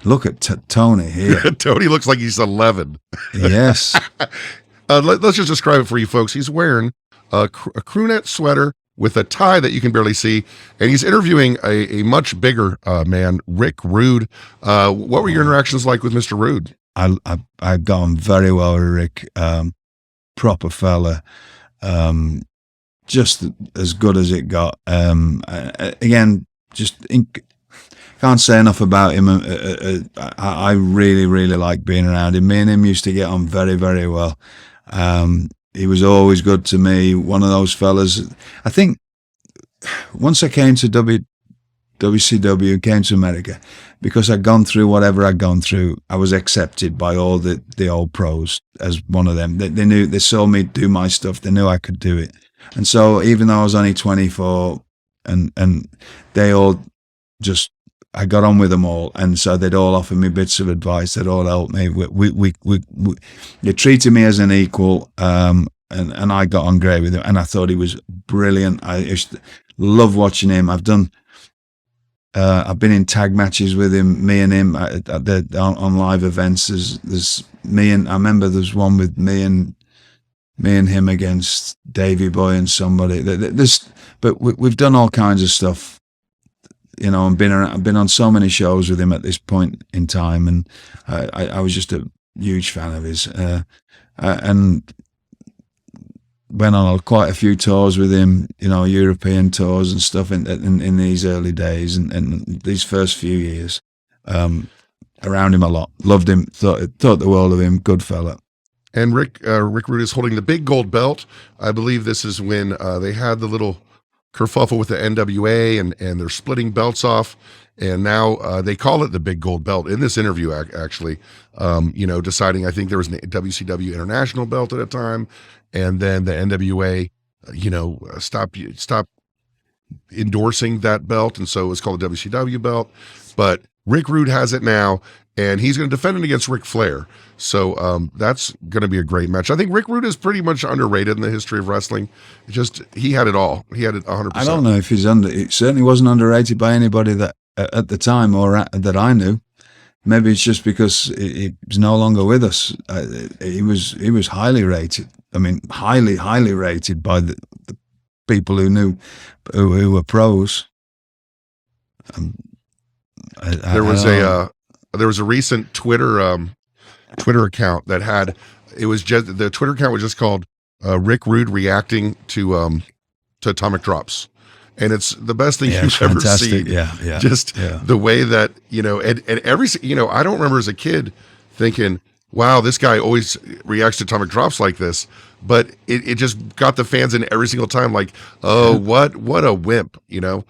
Look at Tony here. Tony looks like he's 11. Yes. Let's just describe it for you folks. He's wearing a crewneck sweater with a tie that you can barely see, and he's interviewing a much bigger man, Rick Rude. What were your interactions like with Mr. Rude? I got on very well with Rick. Proper fella. Just as good as it got. Again, can't say enough about him. I really, really like being around him. Me and him used to get on very, very well. He was always good to me. One of those fellas. I think once I came to WCW, came to America, because I'd gone through whatever I'd gone through, I was accepted by all the old pros as one of them. They saw me do my stuff. They knew I could do it. And so even though I was only 24, and they all just, I got on with them all, and so they'd all offer me bits of advice. They'd all help me. They treated me as an equal, and I got on great with him. And I thought he was brilliant. I used to love watching him. I've been in tag matches with him, me and him on live events. There's me and I remember there's one with me and him against Davey Boy and somebody. But we've done all kinds of stuff. You know, I've been on so many shows with him at this point in time, and I was just a huge fan of his, and went on quite a few tours with him, you know, European tours and stuff in these early days and these first few years. Around him a lot, loved him, thought the world of him, good fella. And Rick Rude is holding the big gold belt. I believe this is when they had the little kerfuffle with the NWA, and they're splitting belts off, and now they call it the big gold belt in this interview. Actually, you know, deciding, I think there was a WCW International belt at a time, and then the NWA, you know, stop endorsing that belt, and so it was called the WCW belt. But Rick Rude has it now, and he's going to defend it against Ric Flair. So that's going to be a great match. I think Rick Rude is pretty much underrated in the history of wrestling. He had it all. He had it 100%. I don't know if he certainly wasn't underrated by anybody that at the time that I knew. Maybe it's just because he's no longer with us. He was highly rated. I mean, highly rated by the people who knew, who were pros. There was a recent Twitter account that had, it was just, the Twitter account was just called Rick Rude reacting to Atomic Drops, and it's the best thing you've ever seen. Yeah. Just the way that, you know, and every, you know, I don't remember as a kid thinking, wow, this guy always reacts to Atomic Drops like this, but it just got the fans in every single time, like, oh, what a wimp, you know.